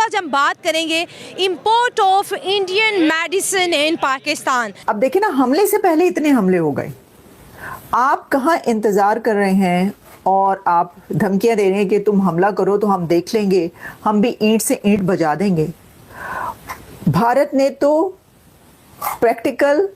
आज हम बात करेंगे import of Indian medicine in Pakistan. अब देखिए ना, हमले से पहले इतने हमले हो गए, आप कहाँ इंतज़ार कर रहे हैं और आप धमकियां दे रहे हैं कि तुम हमला करो तो हम देख लेंगे, हम भी ईंट से ईंट बजा देंगे। भारत ने तो प्रैक्टिकल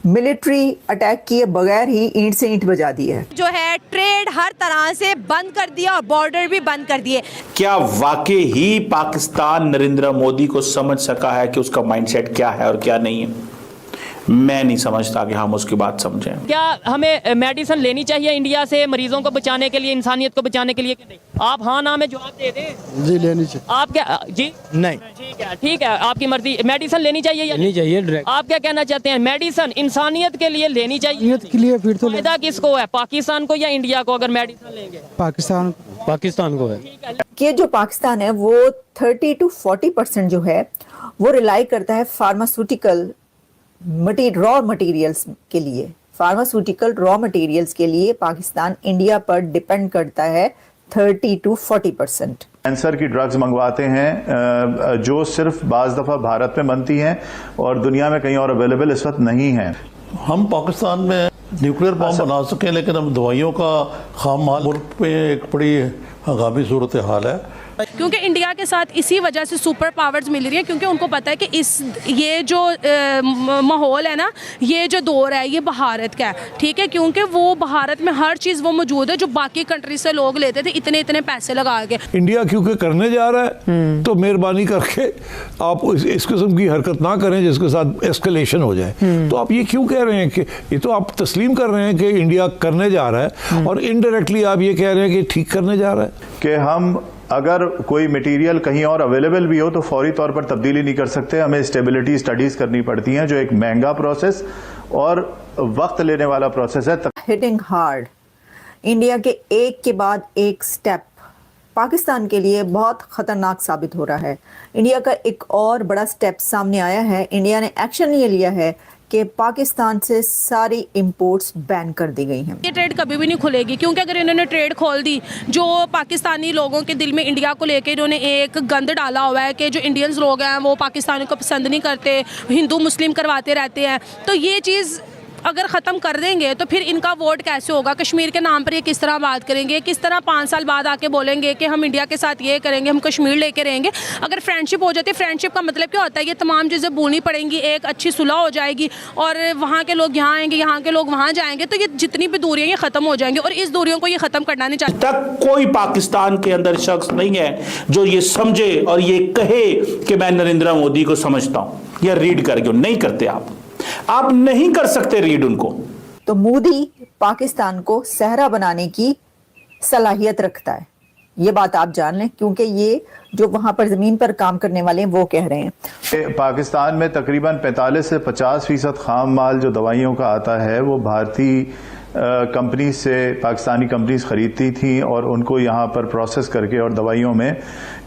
मिलिट्री अटैक किए बगैर ही ईंट से ईंट बजा दी है। जो है ट्रेड हर तरह से बंद कर दिया और बॉर्डर भी बंद कर दिए। क्या वाकई ही पाकिस्तान नरेंद्र मोदी को समझ सका है कि उसका माइंडसेट क्या है और क्या नहीं है? मैं नहीं समझता कि हम उसकी बात समझें। क्या हमें मेडिसिन लेनी चाहिए इंडिया से मरीजों को बचाने के लिए, इंसानियत को बचाने के लिए कि नहीं? आप हाँ ना में जवाब दे दें। जी लेनी चाहिए। आप क्या जी नहीं ठीक है आपकी मर्जी। मेडिसिन लेनी चाहिए या लेनी चाहिए डायरेक्ट। आप क्या कहना चाहते हैं? मेडिसिन इंसानियत के लिए लेनी चाहिए के लिए फिर तो फायदा किसको है, पाकिस्तान को या इंडिया को? अगर मेडिसिन लेंगे पाकिस्तान को है कि जो पाकिस्तान है वो 30 to 40% जो है वो रिलाई करता है फार्मास्यूटिकल रॉ मटेरियल्स के लिए। फार्मास्यूटिकल रॉ मटेरियल्स के लिए पाकिस्तान इंडिया पर डिपेंड करता है 30 to 40%। कैंसर की ड्रग्स मंगवाते हैं जो सिर्फ बाज़ दफ़ा भारत में बनती हैं और दुनिया में कहीं और अवेलेबल इस वक्त नहीं है। हम पाकिस्तान में न्यूक्लियर बम बना सकें, लेकिन हम दवाइयों का खाम माल मुल्क पे एक बड़ी हंगामी सूरत हाल है। क्योंकि इंडिया के साथ इसी वजह से सुपर पावर्स मिल रही है, क्योंकि उनको पता है कि ये जो माहौल है ना, ये जो दौर है ये भारत का है, ठीक है। क्योंकि वो भारत में हर चीज़ वो मौजूद है जो बाकी कंट्री से लोग लेते थे इतने इतने पैसे लगा के। इंडिया क्योंकि करने जा रहा है तो मेहरबानी करके आप इस किस्म की हरकत ना करें जिसके साथ एस्केलेशन हो जाए। तो आप ये क्यों कह रहे हैं कि ये तो आप तस्लीम कर रहे हैं कि इंडिया करने जा रहा है और इनडायरेक्टली आप ये कह रहे हैं कि ठीक करने जा रहा है कि हम अगर कोई मटेरियल कहीं और अवेलेबल भी हो तो फौरी तौर पर तब्दीली नहीं कर सकते। हमें स्टेबिलिटी स्टडीज करनी पड़ती हैं जो एक महंगा प्रोसेस और वक्त लेने वाला प्रोसेस है। हिटिंग हार्ड, इंडिया के एक के बाद एक स्टेप पाकिस्तान के लिए बहुत खतरनाक साबित हो रहा है। इंडिया का एक और बड़ा स्टेप सामने आया है। इंडिया ने एक्शन ये लिया है कि पाकिस्तान से सारी इंपोर्ट्स बैन कर दी गई हैं। ये ट्रेड कभी भी नहीं खुलेगी, क्योंकि अगर इन्होंने ट्रेड खोल दी, जो पाकिस्तानी लोगों के दिल में इंडिया को लेकर इन्होंने एक गंद डाला हुआ है कि जो इंडियंस लोग हैं वो पाकिस्तानी को पसंद नहीं करते, हिंदू मुस्लिम करवाते रहते हैं, तो ये चीज़ अगर ख़त्म कर देंगे तो फिर इनका वोट कैसे होगा? कश्मीर के नाम पर ये किस तरह बात करेंगे? किस तरह 5 साल बाद आके बोलेंगे कि हम इंडिया के साथ ये करेंगे, हम कश्मीर लेके रहेंगे? अगर फ्रेंडशिप हो जाती है, फ्रेंडशिप का मतलब क्या होता है? ये तमाम चीज़ें भूलनी पड़ेंगी, एक अच्छी सुलह हो जाएगी और वहाँ के लोग यहाँ आएंगे, यहाँ के लोग वहाँ जाएंगे, तो ये जितनी भी दूरियाँ ये ख़त्म हो जाएंगी और इस दूरियों को ये ख़त्म करना नहीं चाहते। तक कोई पाकिस्तान के अंदर शख्स नहीं है जो ये समझे और ये कहे कि मैं नरेंद्र मोदी को समझता हूं या रीड करके। नहीं करते आप नहीं कर सकते रीड उनको। तो मोदी पाकिस्तान को सहरा बनाने की सलाहियत रखता है, ये बात आप जान लें, क्योंकि ये जो वहां पर जमीन पर काम करने वाले हैं वो कह रहे हैं। पाकिस्तान में तकरीबन 45 से 50% खाम माल जो दवाइयों का आता है वो भारतीय कंपनी से पाकिस्तानी कंपनीज खरीदती थी और उनको यहाँ पर प्रोसेस करके और दवाइयों में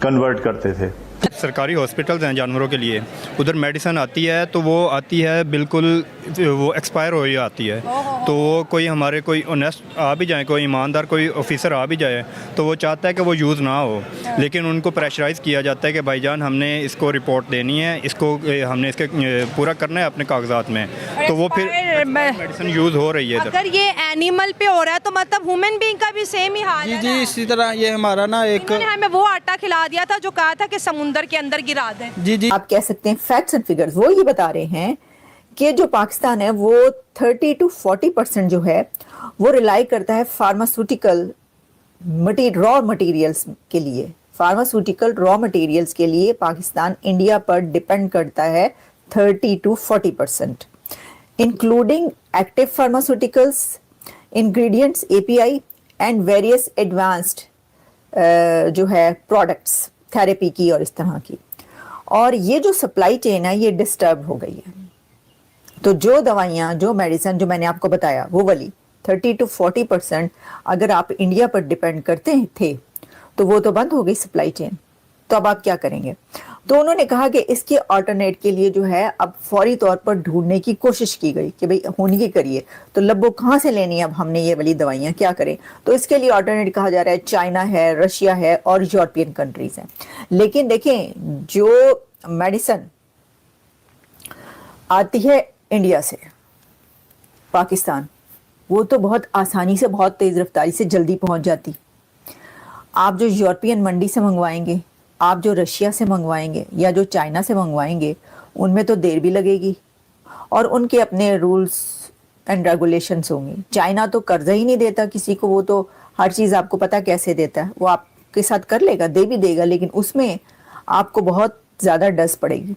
कन्वर्ट करते थे। सरकारी हॉस्पिटल्स हैं जानवरों के लिए, उधर मेडिसिन आती है तो वो आती है बिल्कुल वो एक्सपायर हो ही आती है। तो वो कोई हमारे कोई ऑनेस्ट आ भी जाए, कोई ईमानदार कोई ऑफिसर आ भी जाए तो वो चाहता है कि वो यूज़ ना हो, लेकिन उनको प्रेशराइज़ किया जाता है कि भाईजान हमने इसको रिपोर्ट देनी है, इसको हमने इसके पूरा करना है अपने कागजात में, तो वो फिर मेडिसिन यूज़ हो रही है। अगर ये एनिमल पे हो रहा है तो मतलब ह्यूमन बीइंग का भी सेम ही हाल है। जी इसी तरह ये हमारा ना एक हमें वो आटा खिला दिया था जो कहा था कि समुंदर के अंदर गिरा दें। जी आप कह सकते हैं फैक्ट्स एंड फिगर्स वो ये बता रहे हैं कि जो पाकिस्तान है वो 30 to 40% जो है वो रिलाई करता है फार्मास्यूटिकल रॉ मटेरियल्स के लिए। फार्मास्यूटिकल रॉ मटेरियल्स के लिए पाकिस्तान इंडिया पर डिपेंड करता है 30 to 40%, including active pharmaceuticals, ingredients, API and various advanced जो है प्रोडक्ट्स थेरेपी की और इस तरह की। और ये जो सप्लाई चेन है ये डिस्टर्ब हो गई है। तो जो दवाइयाँ, जो मेडिसिन जो मैंने आपको बताया वो वाली 30 to 40% अगर आप इंडिया पर डिपेंड करते थे तो वो तो बंद हो गई सप्लाई चेन। तो अब आप क्या करेंगे? तो उन्होंने कहा कि इसके ऑल्टरनेट के लिए जो है अब फौरी तौर पर ढूंढने की कोशिश की गई कि भाई होनी की करिए, तो लब्बो कहाँ से लेनी है अब हमने ये वाली दवाइयाँ, क्या करें। तो इसके लिए ऑल्टरनेट कहा जा रहा है चाइना है, रशिया है और यूरोपियन कंट्रीज हैं। लेकिन देखें जो मेडिसिन आती है इंडिया से पाकिस्तान, वो तो बहुत आसानी से, बहुत तेज़ रफ्तारी से जल्दी पहुंच जाती। आप जो यूरोपियन मंडी से मंगवाएंगे, आप जो रशिया से मंगवाएंगे या जो चाइना से मंगवाएंगे, उनमें तो देर भी लगेगी और उनके अपने रूल्स एंड रेगुलेशंस होंगे। चाइना तो कर्जा ही नहीं देता किसी को, वो तो हर चीज़ आपको पता कैसे देता है, वो आपके साथ कर लेगा, दे भी देगा, लेकिन उसमें आपको बहुत ज़्यादा डस पड़ेगी।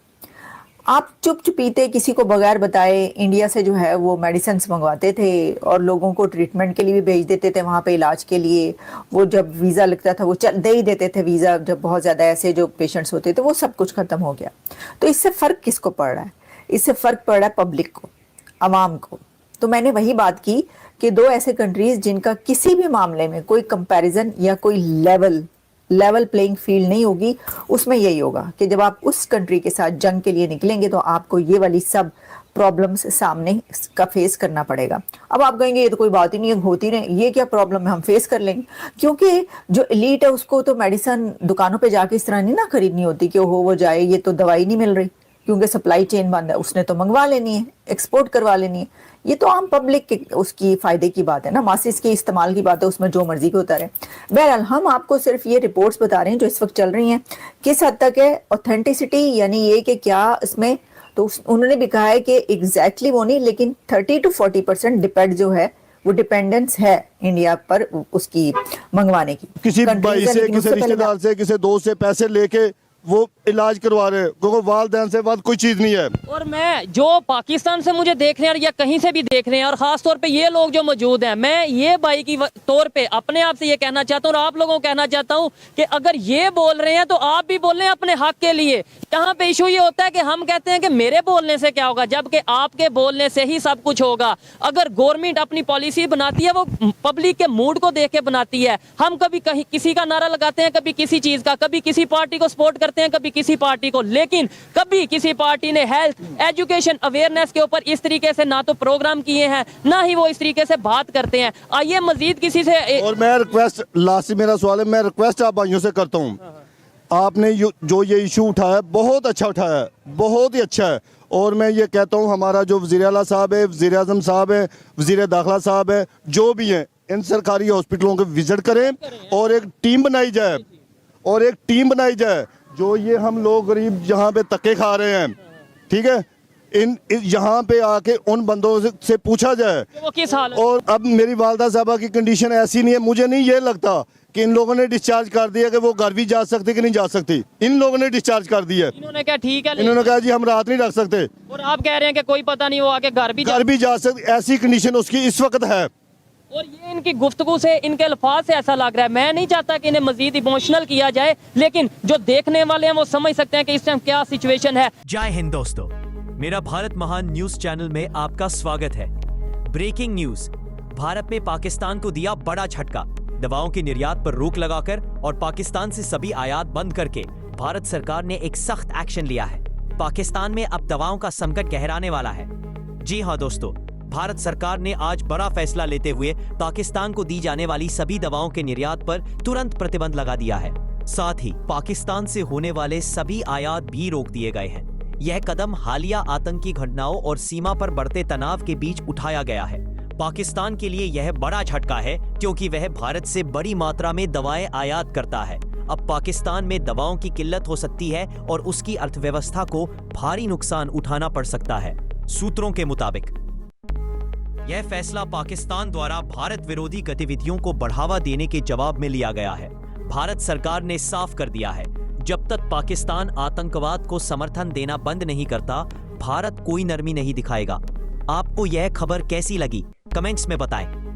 आप चुप चुपीते किसी को बगैर बताए इंडिया से जो है वो मेडिसिन मंगवाते थे और लोगों को ट्रीटमेंट के लिए भी भेज देते थे वहाँ पे इलाज के लिए। वो जब वीज़ा लगता था वो दे ही देते थे वीज़ा, जब बहुत ज़्यादा ऐसे जो पेशेंट्स होते थे, वो सब कुछ ख़त्म हो गया। तो इससे फ़र्क किसको पड़ रहा है? इससे फ़र्क पड़ रहा है पब्लिक को, आवाम को। तो मैंने वही बात की कि दो ऐसे कंट्रीज़ जिनका किसी भी मामले में कोई कंपैरिजन या कोई लेवल प्लेइंग फील्ड नहीं होगी, उसमें यही होगा कि जब आप उस कंट्री के साथ जंग के लिए निकलेंगे तो आपको ये वाली सब प्रॉब्लम्स सामने का फेस करना पड़ेगा। अब आप कहेंगे ये तो कोई बात ही नहीं है, होती नहीं, ये क्या प्रॉब्लम है, हम फेस कर लेंगे। क्योंकि जो एलीट है उसको तो मेडिसिन दुकानों पे जाके इस तरह नहीं ना खरीदनी होती कि वो जाए ये तो दवाई नहीं मिल रही, क्योंकि सप्लाई चेन बंद है, उसने तो मंगवा लेनी है, एक्सपोर्ट करवा लेनी है। ये तो आम पब्लिक के उसकी फ़ायदे की बात है ना, मासिस के इस्तेमाल की बात है, उसमें जो मर्जी के होता रहे। बहरहाल हम आपको सिर्फ ये रिपोर्ट्स बता रहे हैं जो इस वक्त चल रही हैं, किस हद तक है ऑथेंटिसिटी, यानी ये कि क्या इसमें, तो उन्होंने भी कहा है कि एग्जैक्टली वो नहीं, लेकिन 30 to 40% डिपेंड जो है वो डिपेंडेंस है इंडिया पर उसकी मंगवाने की। किसी भाई से, किसी रिश्तेदार से, किसी दोस्त से पैसे लेके वो इलाज करवा रहे हैं, क्योंकि वालदैन से बाद कोई चीज़ नहीं है। और मैं जो पाकिस्तान से मुझे देख रहे हैं या कहीं से भी देख रहे हैं, और ख़ास तौर पे ये लोग जो मौजूद हैं, मैं ये भाई की तौर पे अपने आप से ये कहना चाहता हूँ और आप लोगों को कहना चाहता हूँ कि अगर ये बोल रहे हैं तो आप भी बोल रहे हैं अपने हक के लिए। यहाँ पे इशू ये होता है कि हम कहते हैं कि मेरे बोलने से क्या होगा, जबकि आपके बोलने से ही सब कुछ होगा। अगर गवर्नमेंट अपनी पॉलिसी बनाती है वो पब्लिक के मूड को देख के बनाती है। हम कभी कहीं किसी का नारा लगाते हैं, कभी किसी चीज़ का, कभी किसी पार्टी को सपोर्ट करते हैं, कभी किसी पार्टी को, लेकिन कभी किसी पार्टी ने हेल्थ, एजुकेशन, अवेयरनेस के ऊपर इस तरीके से ना तो प्रोग्राम किए हैं, ना ही वो इस तरीके से बात करते हैं। आइए मजीद किसी से। और मैं रिक्वेस्ट, लास्ट मेरा सवाल है, मैं रिक्वेस्ट आप भाइयों से करता हूँ, आपने जो ये इशू उठाया बहुत अच्छा उठाया है, बहुत ही अच्छा है। और मैं ये कहता हूँ हमारा जो वज़ीर आला साहब है, वज़ीर आज़म साहब है, वज़ीर दाखिला साहब है, जो भी हैं, इन सरकारी हॉस्पिटलों को विजिट करें और एक टीम बनाई जाए, जो ये हम लोग गरीब जहाँ पे धक्के खा रहे हैं, ठीक है, यहाँ पे आके उन बंदों से पूछा जाए वो किस हाल है। और अब मेरी वालदा साहबा की कंडीशन ऐसी नहीं है, मुझे नहीं ये लगता कि इन लोगों ने डिस्चार्ज कर दिया कि वो घर भी जा सकते कि नहीं जा सकती। इन लोगों ने डिस्चार्ज कर दिया, इन्होंने क्या ठीक है, इन्होंने कहा जी हम रात नहीं रख सकते, और आप कह रहे हैं कि कोई पता नहीं वो आके घर भी जा सकते। ऐसी कंडीशन उसकी इस वक्त है। और ये इनकी गुफ्तगू से, इनके अल्फाज से ऐसा लग रहा है। मैं नहीं चाहता कि इन्हें मजीद इमोशनल किया जाए, लेकिन जो देखने वाले हैं वो समझ सकते हैं कि इस टाइम क्या सिचुएशन है। जय हिंद दोस्तों, मेरा भारत महान न्यूज चैनल में आपका स्वागत है। ब्रेकिंग न्यूज, भारत में पाकिस्तान को दिया बड़ा झटका। दवाओं के निर्यात पर रोक लगाकर और पाकिस्तान से सभी आयात बंद करके भारत सरकार ने एक सख्त एक्शन लिया है। पाकिस्तान में अब दवाओं का संकट गहराने वाला है। जी हाँ दोस्तों, भारत सरकार ने आज बड़ा फैसला लेते हुए पाकिस्तान को दी जाने वाली सभी दवाओं के निर्यात पर तुरंत प्रतिबंध लगा दिया है। साथ ही पाकिस्तान से होने वाले सभी आयात भी रोक दिए गए हैं। यह कदम हालिया आतंकी घटनाओं और सीमा पर बढ़ते तनाव के बीच उठाया गया है। पाकिस्तान के लिए यह बड़ा झटका है क्योंकि वह भारत से बड़ी मात्रा में दवाएं आयात करता है। अब पाकिस्तान में दवाओं की किल्लत हो सकती है और उसकी अर्थव्यवस्था को भारी नुकसान उठाना पड़ सकता है। सूत्रों के मुताबिक यह फैसला पाकिस्तान द्वारा भारत विरोधी गतिविधियों को बढ़ावा देने के जवाब में लिया गया है। भारत सरकार ने साफ कर दिया है, जब तक पाकिस्तान आतंकवाद को समर्थन देना बंद नहीं करता, भारत कोई नरमी नहीं दिखाएगा। आपको यह खबर कैसी लगी, कमेंट्स में बताएं।